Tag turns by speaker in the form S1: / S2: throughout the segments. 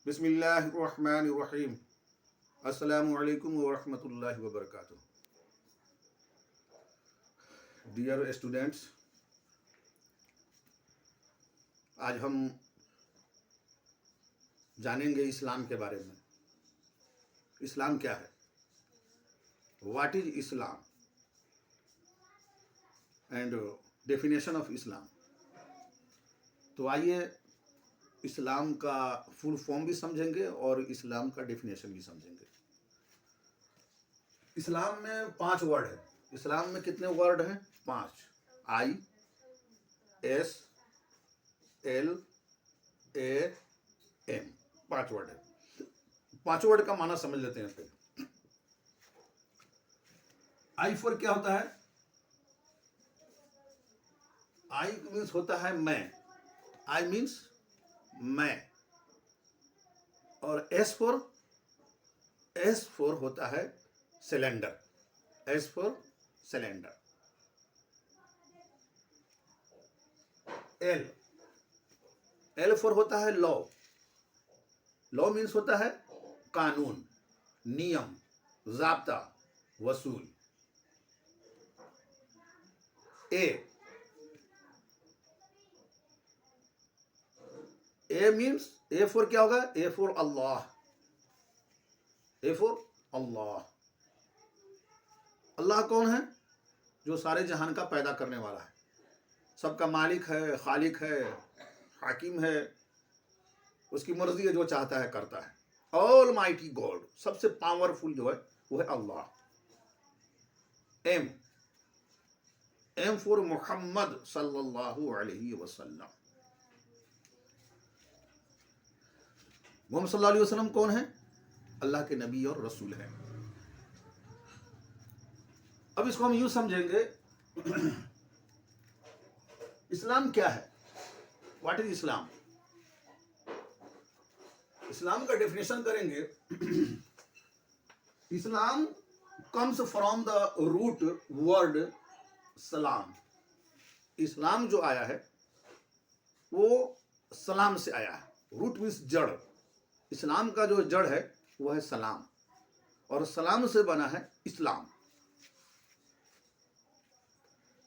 S1: بسم اللہ الرحمن الرحیم۔ السلام علیکم ورحمۃ اللہ وبرکاتہ۔ ڈیئر اسٹوڈینٹس، آج ہم جانیں گے اسلام کے بارے میں۔ اسلام کیا ہے؟ What is Islam and definition of Islam. تو آئیے اسلام کا فل فارم بھی سمجھیں گے اور اسلام کا ڈیفینیشن بھی سمجھیں گے۔ اسلام میں 5 ورڈ ہیں۔ اسلام میں کتنے ورڈ ہیں؟ 5۔ ISLAM، 5 ورڈ ہیں۔ 5 ورڈ کا معنی سمجھ لیتے ہیں پھر۔ I فور کیا ہوتا ہے؟ I مینس ہوتا ہے میں۔ I مینس میں۔ اور S فور ہوتا ہے cylinder. S four cylinder. L four ہوتا ہے لا۔ لا مینس ہوتا ہے قانون، نیم، ضابطہ، اصول۔ A فور کیا ہوگا؟ A for Allah. A for Allah. Allah کون ہے؟ جو سارے جہان کا پیدا کرنے والا ہے، سب کا مالک ہے، خالق ہے، حاکم ہے، اس کی مرضی ہے، جو چاہتا ہے کرتا ہے۔ آل مائٹی گاڈ، سب سے پاورفل جو ہے وہ ہے اللہ۔ ایم فور محمد صلی اللہ علیہ وسلم۔ محمد صلی اللہ علیہ وسلم کون ہے؟ اللہ کے نبی اور رسول ہیں۔ اب اس کو ہم یوں سمجھیں گے، اسلام کیا ہے؟ واٹ از اسلام؟ اسلام کا ڈیفینیشن کریں گے۔ Islam comes from the root word سلام۔ اسلام جو آیا ہے وہ سلام سے آیا ہے۔ روٹ مینس جڑ۔ اسلام کا جو جڑ ہے وہ ہے سلام، اور سلام سے بنا ہے اسلام،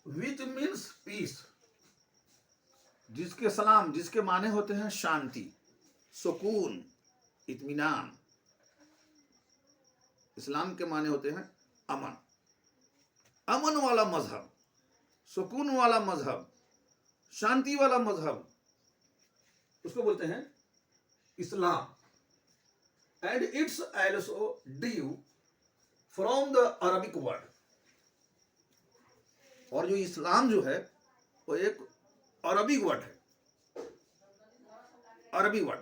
S1: which means peace، جس کے سلام، جس کے معنی ہوتے ہیں شانتی، سکون، اطمینان۔ اسلام کے معنی ہوتے ہیں امن، امن والا مذہب، سکون والا مذہب، شانتی والا مذہب، اس کو بولتے ہیں اسلام۔ And it's also derived from the Arabic word۔ اور جو اسلام جو ہے وہ ایک عربی ورڈ ہے۔ عربی ورڈ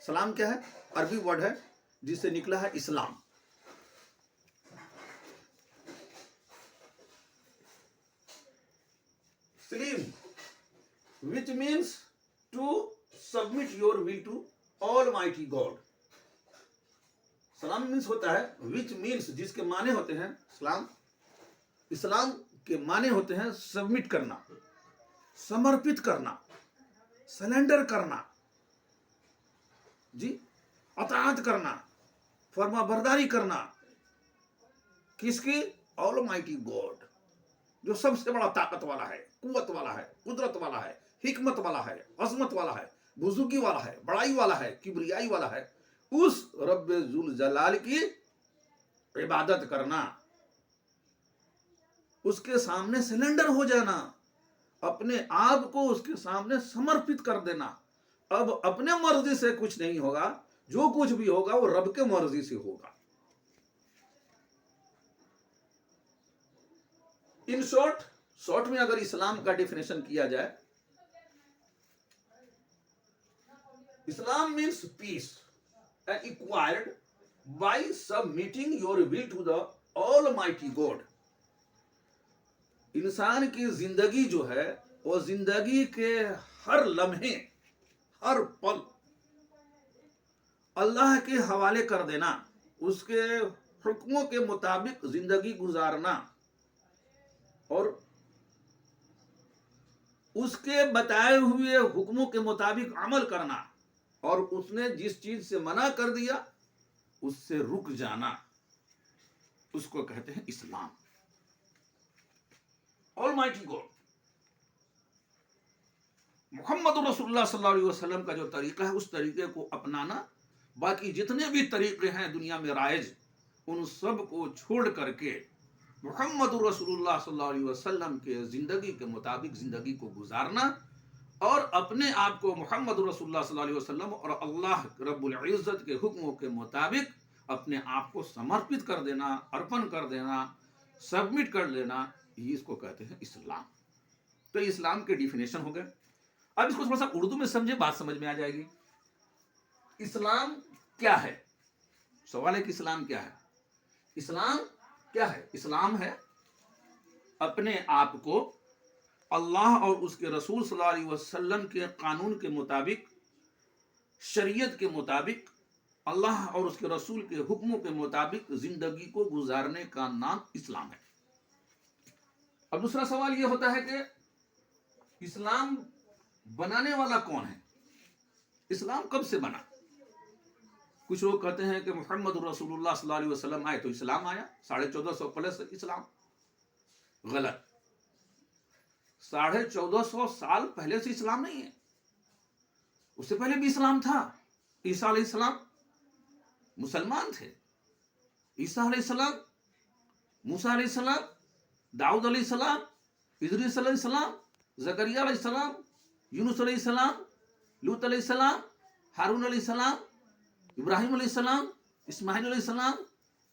S1: سلام کیا ہے؟ عربی ورڈ ہے جس سے نکلا ہے اسلام۔ سلیم which means to submit your will to Almighty God۔ سلام مینس ہوتا ہے which means، جس کے معنی ہوتے ہیں اسلام کے معنی ہوتے ہیں سبمٹ کرنا، سمرپت کرنا، سلینڈر کرنا، جی، اطاعت کرنا، فرما برداری کرنا۔ کس کی؟ Almighty God، جو سب سے بڑا طاقت والا ہے، قوت والا ہے، قدرت والا ہے، حکمت والا ہے، عظمت والا ہے، بزرگی والا ہے، بڑائی والا ہے، کبریائی والا ہے۔ اس رب ذوالجلال کی عبادت کرنا، اس کے سامنے سلنڈر ہو جانا، اپنے آپ کو اس کے سامنے سمرپت کر دینا۔ اب اپنے مرضی سے کچھ نہیں ہوگا، جو کچھ بھی ہوگا وہ رب کے مرضی سے ہوگا۔ ان شارٹ میں اگر اسلام کا ڈیفینیشن کیا جائے، اسلام means peace and acquired by submitting your will to the Almighty God۔ انسان کی زندگی جو ہے وہ زندگی کے ہر لمحے، ہر پل اللہ کے حوالے کر دینا، اس کے حکموں کے مطابق زندگی گزارنا، اور اس کے بتائے ہوئے حکموں کے مطابق عمل کرنا۔ اور اس نے جس چیز سے منع کر دیا اس سے رک جانا، اس کو کہتے ہیں اسلام. Almighty God محمد رسول اللہ صلی اللہ علیہ وسلم کا جو طریقہ ہے اس طریقے کو اپنانا، باقی جتنے بھی طریقے ہیں دنیا میں رائج ان سب کو چھوڑ کر کے محمد رسول اللہ صلی اللہ علیہ وسلم کے زندگی کے مطابق زندگی کو گزارنا، اور اپنے آپ کو محمد رسول اللہ صلی اللہ علیہ وسلم اور اللہ رب العزت کے حکموں کے مطابق اپنے آپ کو سمرپت کر دینا، ارپن کر دینا، سبمٹ کر لینا، یہ اس کو کہتے ہیں اسلام. تو اسلام کے ڈیفینیشن ہو گئے. اب اس کو تھوڑا سا اردو میں سمجھے، بات سمجھ میں آ جائے گی. اسلام کیا ہے؟ سوال ہے کہ اسلام کیا ہے. اسلام کیا ہے؟ اسلام ہے اپنے آپ کو اللہ اور اس کے رسول صلی اللہ علیہ وسلم کے قانون کے مطابق، شریعت کے مطابق، اللہ اور اس کے رسول کے حکموں کے مطابق زندگی کو گزارنے کا نام اسلام ہے. اب دوسرا سوال یہ ہوتا ہے کہ اسلام بنانے والا کون ہے؟ اسلام کب سے بنا؟ کچھ لوگ کہتے ہیں کہ محمد رسول اللہ صلی اللہ علیہ وسلم آئے تو اسلام آیا، 1450 پلس اسلام. غلط. 1450 سال پہلے سے اسلام نہیں ہے، اس سے پہلے بھی اسلام تھا. عیسیٰ علیہ السلام مسلمان تھے. عیسیٰ علیہ السلام، موسیٰ علیہ السلام، داؤد علیہ السلام، ادریس علیہ السلام، زکریا علیہ السلام، یونس علیہ السلام، لوط علیہ السلام، ہارون علیہ السلام، ابراہیم علیہ السلام، اسماعیل علیہ السلام،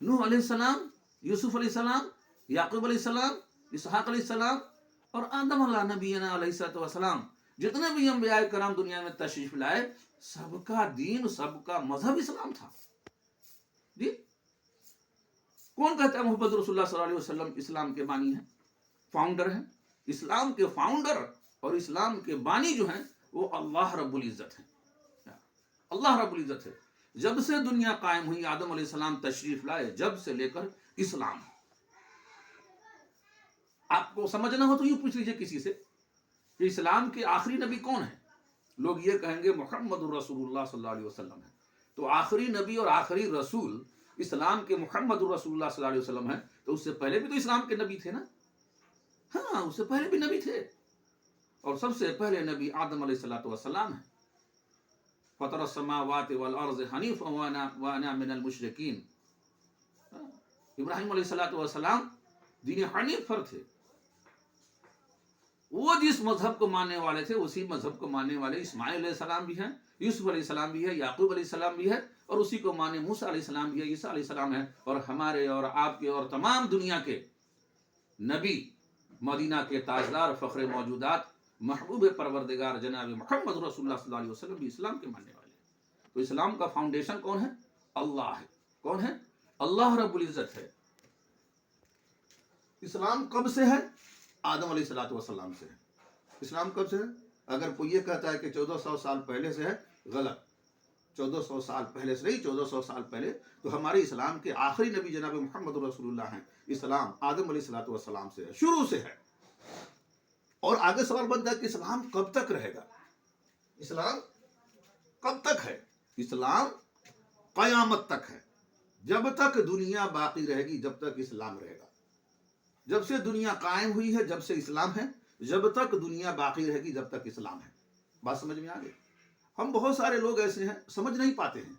S1: نوح علیہ السلام، یوسف علیہ السلام، یعقوب علیہ السلام، اسحاق علیہ السلام، اور آدم علیہ نبینا علیہ السلام. جتنے بھی انبیاء کرام دنیا میں تشریف لائے سب کا دین، سب کا مذہب اسلام تھا. جی کون کہتا ہے محمد رسول اللہ صلی اللہ علیہ وسلم اسلام کے بانی ہیں، فاؤنڈر ہیں؟ اسلام کے فاؤنڈر اور اسلام کے بانی جو ہیں وہ اللہ رب العزت ہیں. اللہ رب العزت ہے. جب سے دنیا قائم ہوئی، آدم علیہ السلام تشریف لائے، جب سے لے کر اسلام. آپ کو سمجھنا ہو تو یہ پوچھ لیجئے کسی سے کہ اسلام کے آخری نبی کون ہیں؟ لوگ یہ کہیں گے محمد رسول اللہ صلی اللہ علیہ وسلم ہے. تو آخری نبی اور آخری رسول اسلام کے محمد رسول اللہ صلی اللہ علیہ وسلم ہے، تو اس سے پہلے بھی تو اسلام کے نبی تھے نا. ہاں، اس سے پہلے بھی نبی تھے، اور سب سے پہلے نبی آدم علیہ السلام ہے. فطر السماوات والارض حنیفا وانا من المشرکین. ابراہیم علیہ السلام دین حنیف پر تھے. وہ جس مذہب کو ماننے والے تھے اسی مذہب کو ماننے والے اسماعیل علیہ السلام بھی ہیں، یوسف علیہ السلام بھی ہے، یعقوب علیہ السلام بھی ہے، اور اسی کو مانے موسیٰ علیہ السلام بھی ہے، عیسیٰ علیہ السلام ہے. اور ہمارے اور آپ کے اور تمام دنیا کے نبی، مدینہ کے تاجدار، فخر موجودات، محبوب پروردگار جناب محمد رسول اللہ صلی اللہ علیہ وسلم بھی اسلام کے ماننے والے ہیں. تو اسلام کا فاؤنڈیشن کون ہے؟ اللہ ہے. کون ہے؟ اللہ رب العزت ہے. اسلام کب سے ہے؟ آدم علیہ السلام سے ہے. اسلام کب سے ہے؟ اگر کوئی یہ کہتا ہے کہ 1400 سال پہلے سے ہے، غلط. 1400 سال پہلے سے نہیں، 1400 سال پہلے تو ہمارے اسلام کے آخری نبی جناب محمد رسول اللہ ہیں. اسلام آدم علیہ السلام سے ہے، شروع سے ہے. اور آگے سوال بنتا ہے کہ اسلام کب تک رہے گا؟ اسلام کب تک ہے؟ اسلام قیامت تک ہے. جب تک دنیا باقی رہے گی جب تک اسلام رہے گا. جب سے دنیا قائم ہوئی ہے جب سے اسلام ہے، جب تک دنیا باقی رہے گی جب تک اسلام ہے. بات سمجھ میں آ گئی؟ ہم بہت سارے لوگ ایسے ہیں سمجھ نہیں پاتے ہیں.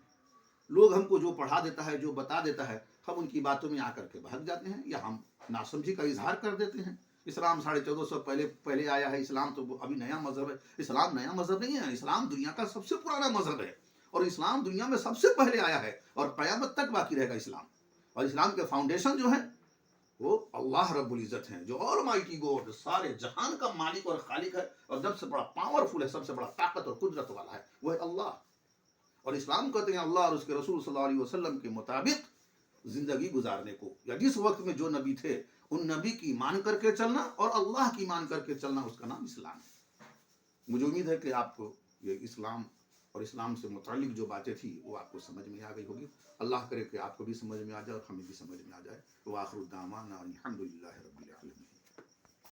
S1: لوگ ہم کو جو پڑھا دیتا ہے، جو بتا دیتا ہے، ہم ان کی باتوں میں آ کر کے بھگ جاتے ہیں، یا ہم ناسمجھی کا اظہار کر دیتے ہیں. اسلام 1450 پہلے آیا ہے. اسلام تو ابھی نیا مذہب ہے. اسلام نیا مذہب نہیں ہے. اسلام دنیا کا سب سے پرانا مذہب ہے، اور اسلام دنیا میں سب سے پہلے آیا ہے اور قیامت تک باقی رہے گا اسلام. اور اسلام کے فاؤنڈیشن جو ہے وہ اللہ رب العزت ہیں، جو آلمائٹی گاڈ، سارے جہان کا مالک اور خالق ہے، اور سب سے بڑا پاورفل ہے، سب سے بڑا طاقت اور قدرت والا ہے، وہ ہے اللہ. اور اسلام کہتے ہیں اللہ اور اس کے رسول صلی اللہ علیہ وسلم کے مطابق زندگی گزارنے کو، یا جس وقت میں جو نبی تھے ان نبی کی مان کر کے چلنا اور اللہ کی مان کر کے چلنا، اس کا نام اسلام ہے. مجھے امید ہے کہ آپ کو یہ اسلام اور اسلام سے متعلق جو باتیں تھی وہ آپ کو سمجھ میں آ گئی ہوگی. اللہ کرے کہ آپ کو بھی سمجھ میں آ جائے اور ہمیں بھی سمجھ میں آ جائے. وآخر دعوانا الحمد للہ رب العالمین.